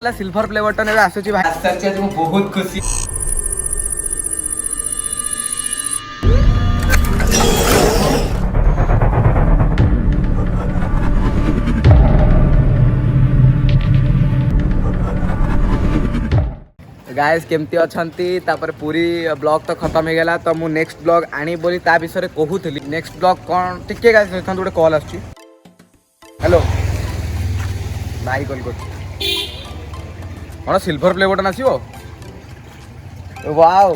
Silver play button एवं आसुची भाई आसुची आज मैं बहुत खुशी गाइस केमती अछंती तापर पूरी ब्लॉग तो खत्म हो गला तो मु नेक्स्ट ब्लॉग आनी बोली ता विषय कहूली नेक्स्ट ब्लॉग कौन टिके गाइस गोटे कॉल आछी हेलो भाई कॉल कर कौन सिल्वर प्ले बटन आसीबो वाओ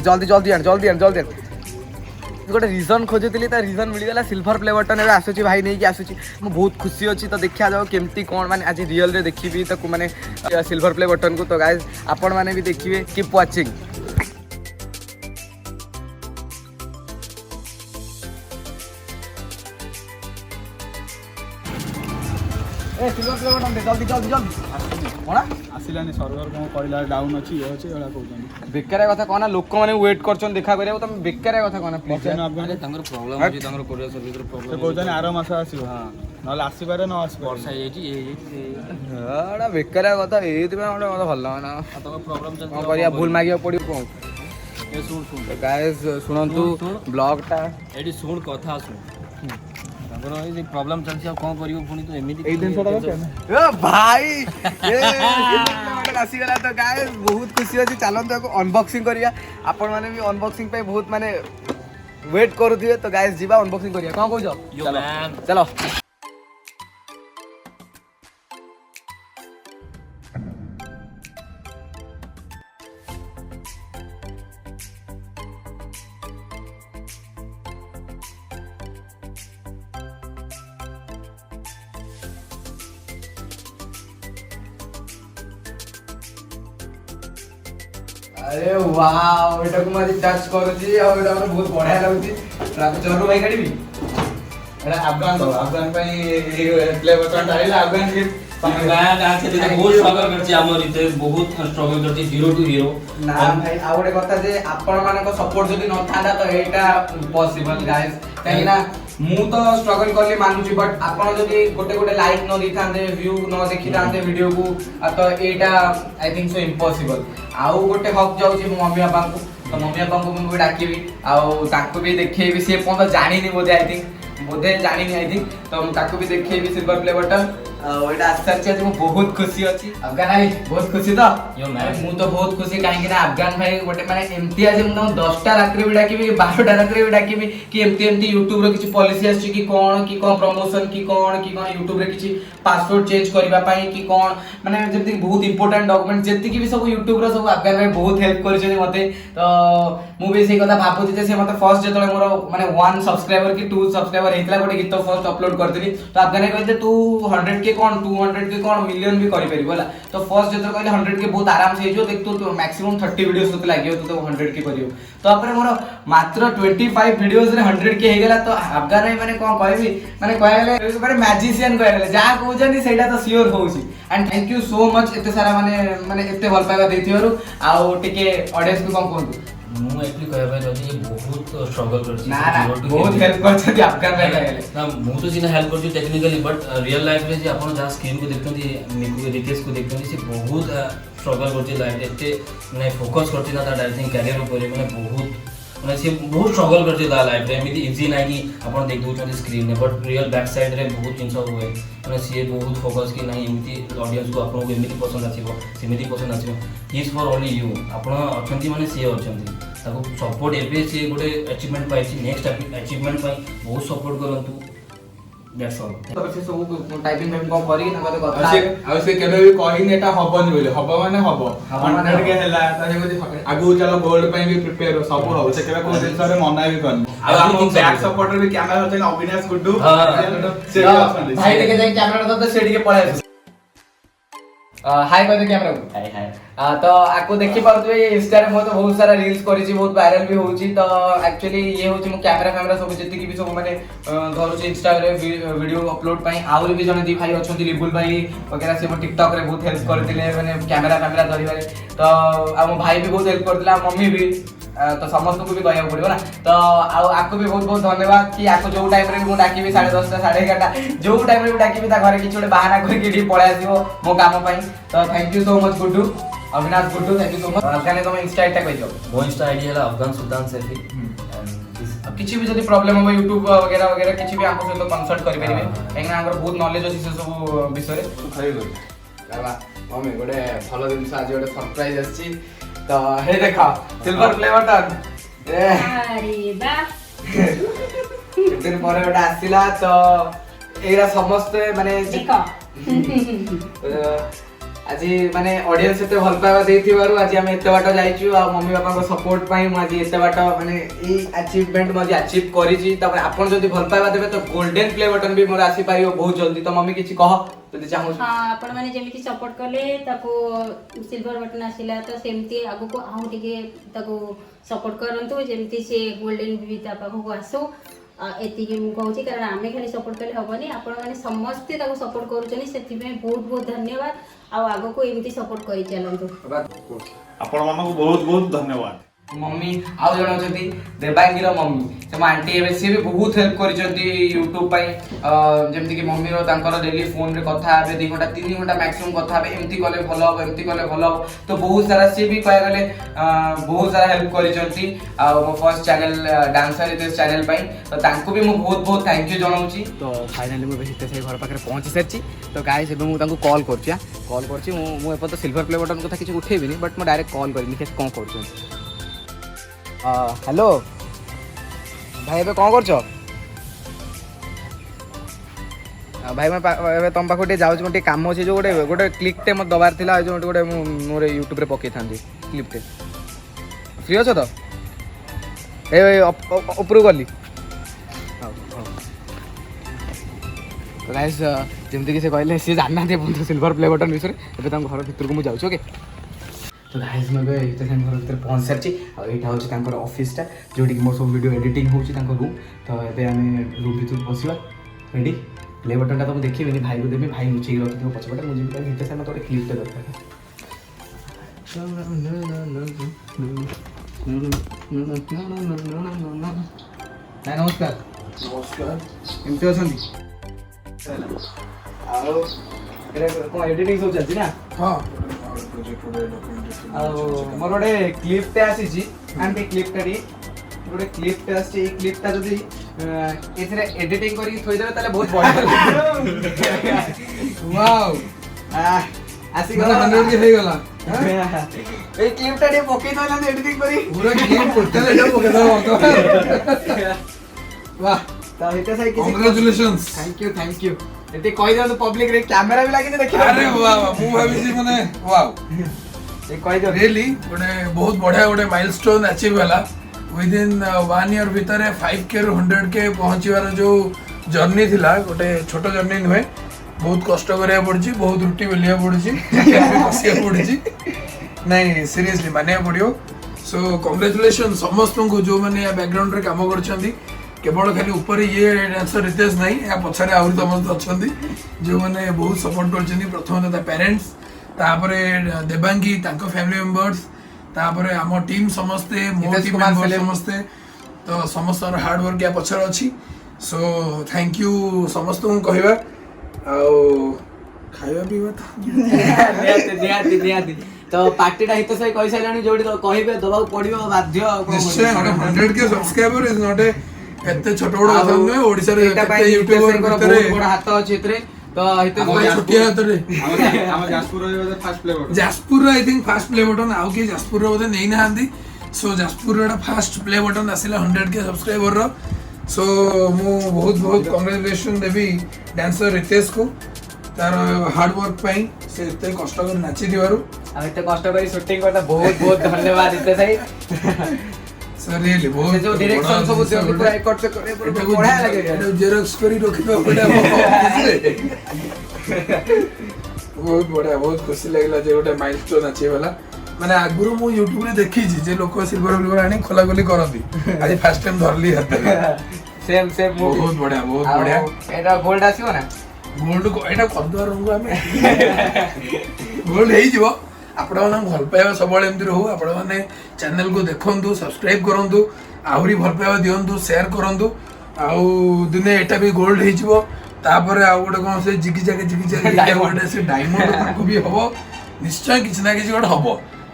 जल्दी जल्दी आन जल्दी आन जल्दी आन गोटे रिजन खोजुली रिजन मिलगला सिल्वर प्ले बटन एवं आसूची भाई नहीं आसूची मैं बहुत खुशी अच्छी तो देखा जाओ केमती कौन माने आज रियल रे देखिए तो माने सिल्वर प्ले बटन को तो गाइस आपण माने भी देखिए कीप वाचिंग ए सिल्वर प्ले बटन दे जल्दी जल्दी जल्दी कोना आसिलानी सर्वर कौन कहला डाउन अछि ये अछि एला कहउछन बेकार कथा कहना लोक माने वेट करछन देखा करियो तुम बेकार कथा कहना प्लीज अफगान तांगर प्रॉब्लम अछि तांगर कोरियर सर्विस रो प्रॉब्लम से कहउछन आरो मास आसीबो हां नले आसी पारे न आसी वर्षा ये एड़ा बेकार कथा एति में मते भल लागना तांगर प्रॉब्लम चल कोन करिया भूल मागियो पड़ी कोन ए सुन सुन गाइस सुनंतु ब्लॉग टा एडी सुन कथा सुन तांगर ए जे प्रॉब्लम चल छ कोन करियो पुनी तो एमिति एक दिन छोड़ा ए भाई ए आसी गला तो गाइस बहुत खुशी अछि चलन तो अनबॉक्सिंग करिया आपण माने भी अनबॉक्सिंग पे बहुत माने वेट करूथिबे तो गाइस जीवा अनबॉक्सिंग करिया कोन कहू यो मैन चलो अरे वाओ एटा को मारी टच करूची और एटा મને बहुत बढ़िया लागुची चरु भाई काढिबी एटा अफगान ପାଇଁ प्ले बटन डालिला अफगान के गाया गाया से बहुत स्ट्रगल करछि हमर इते बहुत स्ट्रगल करछि 0 टू 0 ना भाई आ गोटे कथा जे आपण मानको सपोर्ट जदी न थांदा तो एटा पॉसिबल गाइस काहे ना मु तो स्ट्रगल करली मानुची बट आपण जदी गोटे गोटे लाइक न दी थांदे व्यू न देखि थांदे वीडियो को तो एटा आई थिंक सो इम्पॉसिबल आउ गोटे हक जाउची मम्मी पापा को तो मम्मी पापा को मु डाकीबी आउ ताको भी देखैबी से पन तो जानिनी बोधे I think Bodhe जानिनी I think तो मु ताको भी देखैबी सिल्वर प्ले बटन ओइटा आश्चर्य जे बहुत खुशी अछि अफगान भाई बहुत खुशी तो यो मैन मु तो बहुत खुशी काहे कि ना अफगान भाई गोटे माने एमती आज मु 10टा रात्रि भी डाकीबी 12टा रात्रि भी डाकीबी कि एमती YouTube रो किछि पॉलिसी आछि कि कोन प्रमोशन कि कोन YouTube रे किछि पासवर्ड चेंज करबा पई कि कोन माने जेति बहुत इंपोर्टेंट डॉक्यूमेंट जेति कि भी सब YouTube रो सब अफगान भाई बहुत हेल्प करि छै मते तो मु भी सेही कथा भाबुछि जे से मते फर्स्ट जेतले मोर माने 1 सब्सक्राइबर कि 2 सब्सक्राइबर हेतला गोटे गीत फर्स्ट अपलोड करदिली तो अफगान भाई कहते तू 100 के कोन 200 के कोन मिलियन भी करि परिबो होला तो फर्स्ट जेतले कहले 100 के बहुत आराम से जो देख तू मैक्सिमम 30 वीडियोस तते लागियो तो 100 के करियो तो अपरे मोर मात्र 25 वीडियोस रे 100 के हे गेला तो अफगान भाई माने कोन कहबी माने कहले माने मैजिशियन कहले जा कहउजनी सेटा तो सियोर होउची and thank you so much एते सारा माने एते भल पाइबा देथिवरु आउ टिके ऑडियंस को कोन कहंतु मु एक्चुअली कहबा जदी बहुत स्ट्रगल करछि ना ना बहुत हेल्प करछथि अफगान भाई कहले ना मु तो सिना हेल्प करछि टेक्निकली बट रियल लाइफ रे जे आपण जा स्क्रीन को देखथि निकु रितेश को देखथि से बहुत स्ट्रगल करछि लाइफ एते माने फोकस करछि ना दैट आई थिंक करियर ऊपर माने बहुत माने से बहुत स्ट्रगल करछि दा लाइफ रे एमिति इजी नै कि आपण देख दोछन स्क्रीन ने बट रियल बैक साइड रे बहुत जिंस होय माने से बहुत फोकस कि नहीं एमिति ऑडियंस को आपण को एमिति पसंद आछिबो सेमिति पसंद आछिबो इज फॉर ओनली यू आपण अछंती माने से अछंती ताको सपोर्ट एबे से गोटे अचीवमेंट पाइछि नेक्स्ट अचीवमेंट पाई बहुत सपोर्ट करंतु दैट्स ऑल तो से सब टाइपिंग में को करी ना कते कथा आ से केबे भी कहिन एटा हबन बोले हब माने हब 100 के हला ताजे को आगु चलो गोल्ड पे भी प्रिपेयर सब हो से केबे को दिन रे मना भी करनी आ हम बैक सपोर्टर भी कैमरा होते अविनाश गुड्डू से भाई लेके जाई कैमरा तो सेडी के पळे हाय कहते कैमरा को हाय हाय तो आपको देखि पाउतबे ये इंस्टा रे मो तो बहुत सारा रील्स करी छी बहुत वायरल भी होउची तो एक्चुअली ये होची मो कैमरा सब जति की भी सब माने धरुची इंस्टा रे वीडियो अपलोड पई आउर भी जने दी भाई अछंती लिबुल भाई वगैरह से मो टिकटॉक रे बहुत हेल्प करथिले माने कैमरा धरिबारे तो आ मो भाई भी बहुत हेल्प करथिला मम्मी भी तो समस्त को भी कहया पड़ो ना तो आपको भी बहुत बहुत धन्यवाद कि आपको जो टाइम रे भी डाकी 10:30 11:30 जो टाइम रे भी डाकी ता घरे किछ बाहर करके पळा आसीबो मो काम पई तो thank you so much Guddu Avinash Guddu thank you so much कहने तुम इंस्टा आईडी कहि दियो मो इंस्टा आईडी है अफगान सुल्तान सैफी अब किसी भी जदी प्रॉब्लम हो YouTube वगैरह वगैरह किसी भी हमको सहित कंसल्ट करि परिबे काहे ना हमर बहुत नॉलेज अछि से सब विषय खाई दो बाबा मम्मी गोटे भलो दिन आज गोटे सरप्राइज अछि तो हे देखा सिल्वर प्ले बटन अरे वाह दिन पर गोटे आसिला तो एरा समस्त माने देखो आज माने ऑडियंस एते भल पावा देथिबारु आज हम एते बाटो जाइछु आ मम्मी पापा को सपोर्ट पाई म आज एते बाटो माने ई अचीवमेंट म आज अचीव करिछि त आपण जदी भल पावा देबे तो गोल्डन प्ले बटन भी मोर आसी पाइयो बहुत जल्दी तो मम्मी किछि कह जदी चाहू हां आपण माने जेमिति सपोर्ट करले ताको सिल्वर बटन आसिला तो सेमति आगु को आउ टिके ताको सपोर्ट करंतु जेमिति से गोल्डन भी ता पाखो को आसो एति के मु कहूची कारण आमे खाली सपोर्ट करले हबनी आपण माने समस्त ताको सपोर्ट करूचनी सेति में बहुत बहुत धन्यवाद आ आगु को एमिति सपोर्ट करि चलंतु आपण मानको बहुत बहुत धन्यवाद मम्मी आउ जण जति देबांगी रो मम्मी से आंटी एबे से भी बहुत हेल्प करिसंती YouTube पई जेमति कि मम्मी रो तांकर डेली फोन रे कथा आबे 2 घंटा 3 घंटा मैक्सिमम कथा आबे एमति कले भलो हो एमति कले भलो हो तो बहुत सारा से भी कह गले बहुत सारा हेल्प करिसंती आ मो फर्स्ट चैनल डांसर इस चैनल पई तो तांको भी मो बहुत बहुत थैंक यू जणाउची तो फाइनली मो बेसिते से घर पाखरे पहुंची सरची तो गाइस एबे मु तांको कॉल करची मु एपो तो सिल्वर प्ले बटन कथा किछ उठेबिनी बट मो डायरेक्ट कॉल करिनी के कोन करछन हेलो भाई एबे कौन करछो भाई मैं तुम पाखो जाऊँ गोटे कम अच्छे जो गोटे गोटे क्लिक टे मत दबार थिला जो गोटे मोर यूट्यूब रे पकई था क्लिप टे फ्री अच्छो तो ए ऊपर गली तो गाइस जमती कि से कहले सी जानना थे सिल्वर प्ले बटन विषय एबे तम घर भीतर को मु जाउछु ओके तो गाइस मैं इते टाइम घर भीतर पहुंच सारची आ एटा होची तांकर ऑफिस टा जोटी कि मोर सब वीडियो एडिटिंग होची तांकर रूम तो एबे हमें रूम भीतर बसिबा रेडी प्ले बटन टा तो देखिबेनी भाई को देबे भाई नुची रखि दो पछपटे मुझे भी भीतर से मत क्लिप टे दरकार नमस्कार नमस्कार केमते अछंती आओ को एडिटिंग सब चलती ना हां मोर गोटे क्लिप टे आसी आंटी क्लिप टे गोटे क्लिप टे आसी क्लिप टा जदी एथरे एडिटिंग करी थोई देबे ताले बहुत बढ़िया वाओ आसी गला 100 के हे गला ए क्लिप टा डे पके थोइला एडिटिंग करी पूरा क्लिप टोटल एटा पके दो वाह तो हिते सही किसी कांग्रेचुलेशंस थैंक यू एते कहि दो पब्लिक रे कैमरा भी लागि देखि अरे वाह मु भाबिसी माने वाओ ए कहि दो रियली गोटे बहुत बढ़िया गोटे माइलस्टोन अचीव हला विद इन 1 ईयर भीतर 5K ରୁ 100K पहुंचीवार जो जर्नी थिला गोटे छोट जर्नी नुहे बहुत कष्ट करिया पड़ची बहुत रुटी बेलिया पड़ची बसिया पड़ची नहीं सीरियसली मानिया पड़ियो सो कांग्रेचुलेशन समस्त को जो माने बैकग्राउंड रे काम करछंदी केवल खाली ऊपर ये डांसर रितेश नहीं या पछरे आउरी समस्त अछंदी जो माने बहुत सपोर्ट करछंदी प्रथम ता पेरेंट्स तापरे देबांगी तांको फैमिली मेंबर्स तापरे हमर टीम समस्ते मो टीम मेंबर समस्ते तो समस्त हार्ड वर्क या पछरे अछि सो थैंक यू समस्त को कहबा आ खाଇବା पिଇବା निहाती तो पार्टीटा हित सही कहि साइलानी जोडी तो कहिबे दबाउ पडिबो बाध्य निश्चय 100K subscriber is not a एते छोट बड़ कथा नुहे ओडिसा रे एते यूट्यूबर भितरे बड़ हाथ अछि एतरे तो हित छोटी हाथ रे हम जाजपुर रे first play button Jajpur I think first play button आउ के जाजपुर रे नै नाहंदी सो जाजपुर रे फर्स्ट प्ले बटन आसिला 100K सब्सक्राइबर रो सो मु बहुत बहुत कांग्रेचुलेशन देबी डांसर रितेश को तार हार्ड वर्क पई से एते कष्ट कर नाची दिवारु आ एते कष्ट करी शूटिंग करता बहुत बहुत धन्यवाद हित सही सर रियली बहुत जो डायरेक्शन सब दियो पूरा एक कट से करे पूरा बढ़िया लागे एटा जेरॉक्स करी रखिबा पडा बहुत बढ़िया बहुत खुशी लागला जे गोटे माइलस्टोन अछि वाला माने आगुरु मु YouTube रे देखि छी जे लोक सिल्वर प्ले आनी खोला खोली करंती आज फर्स्ट टाइम धरली हाथ सेम बहुत बढ़िया एटा गोल्ड आसीबो ना गोल्ड को एटा कदुआ रंग हमें गोल्ड हेई जीवो ଆପଣମାନଙ୍କୁ ଭଲ ପାଇବା ସବୁବେଳେ ଏମିତି ରହୁ। ଆପଣମାନେ ଚ୍ୟାନେଲକୁ ଦେଖନ୍ତୁ, ସବସ୍କ୍ରାଇବ କରନ୍ତୁ, ଆହୁରି ଭଲ ପାଇବା ଦିଅନ୍ତୁ, ସେୟାର କରନ୍ତୁ। ଆଉ ଦିନେ ଏଟା ବି ଗୋଲ୍ଡ ହେଇଯିବ, ତାପରେ ଆଉ ଗୋଟେ କ'ଣ ସେ ଜିଗି ଜାଗେ ଗୋଟେ ସେ ଡାଇମଣ୍ଡ ତାକୁ ବି ହବ। ନିଶ୍ଚୟ କିଛି ନା କିଛି ଗୋଟେ ହବ,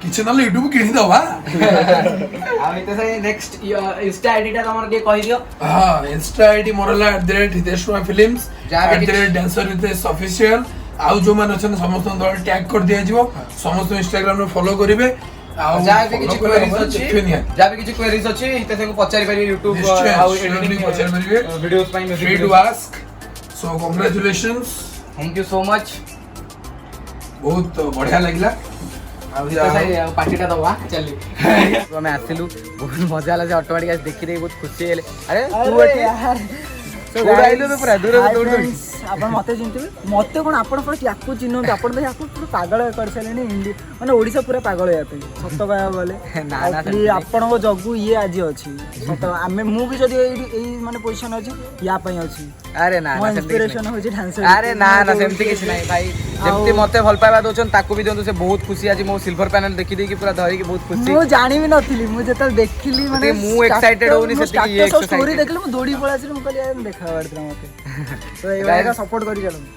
କିଛି ନହେଲେ ୟୁଟ୍ୟୁବ କିଣିଦବା। ଆଉ ନେକ୍ସଟ ଇନଷ୍ଟା ଆଇଡିଟା ତମର ଟିକେ କହିଦିଅ। ହଁ, ଇନଷ୍ଟା ଆଇଡି ମୋର ହେଲା @hitesh films, @dancer hitesh official। ଆଉ ଯୋଉମାନେ ଅଛନ୍ତି ସମସ୍ତଙ୍କ ତଳେ ଟ୍ୟାଗ କରି ଦିଆଯିବ, ସମସ୍ତ ଇନଷ୍ଟାଗ୍ରାମ ରେ ଫଲୋ କରିବେ। ଆଉ ଯାହା ବି କିଛି follow କଲେ queries ହବ, ଅଛି, ଦେଖିବେ ନିହାତି। ଯାହା ବି କିଛି queries ଅଛି ହିତେଶକୁ ପଚାରି ପାରିବେ ୟୁଟ୍ୟୁବ ନିଶ୍ଚୟ, ଆଉ surely ଏଡିଟିଂ ପଚାରି ପାରିବେ। ଭିଡିଓସ୍ ପାଇଁ Free to ask, so congratulations, thank you so much. ବହୁତ ବଢିଆ ଲାଗିଲା। ଆଉ ଆଉ ପାର୍ଟିଟା ଦବା ଚାଲି ଆମେ ଆସିଲୁ, ବହୁତ ମଜା ହେଲା, ସେ ଅଟୋମେଟିକ ଆସି ଦେଖି ଦେଇ ବହୁତ ଖୁସି ହେଲେ। ଆରେ ତୁ ଏଠି ଆଇଲୁ ତ ପୁରା ଦୂର ଦୌଡ଼ି ଆପଣ ମତେ ଚିହ୍ନିଥିବେ, ମତେ କ'ଣ ଆପଣ ପୁରା ୟାକୁ ଚିହ୍ନନ୍ତି, ଆପଣ ତ ୟାକୁ ପୁରା ପାଗଳ କରିସାରିଲେଣି। ମାନେ ଓଡ଼ିଶା ପୁରା ପାଗଳ ୟା ପାଇଁ ସତ କହିବାକୁ ଗଲେ। ଆପଣଙ୍କ ଯୋଗୁ ଇଏ ଆଜି ଅଛି ସତ। ମୁଁ ବି ଯଦି ଏଇ ମାନେ ପୋଜିସନ ଅଛି ୟା ପାଇଁ ଅଛି। ଆରେ ନା ମୋ ଇନ୍ସପିରେସନ ହଉଛି ଡ୍ୟାନ୍ସର। ଆରେ ନା ସେମିତି କିଛି ନାହିଁ ଭାଇ, ଯେମିତି ମତେ ଭଲ ପାଇବା ଦଉଛନ୍ତି ତାକୁ ବି ଦିଅନ୍ତୁ। ସେ ବହୁତ ଖୁସି ଆଜି ମୋ ସିଲଭର ପ୍ୟାନେଲ ଦେଖି ଦେଇକି ପୁରା ଧରିକି ବହୁତ ଖୁସି। ମୁଁ ଜାଣିବି ନଥିଲି, ମୁଁ ଯେତେବେଳେ ଦେଖିଲି ମାନେ ମୁଁ excited ହଉନି ସେତିକି ଇଏ ଷ୍ଟୋରି ଦେଖିଲି, ମୁଁ ଦୌଡ଼ି ପଳେଇ ଆସିଲି। ମୁଁ କହିଲି ଦେଖା ଥିଲା ମତେ, ତ ଏଇଭଳିଆ ସପୋର୍ଟ କରି ଚାଲନ୍ତୁ।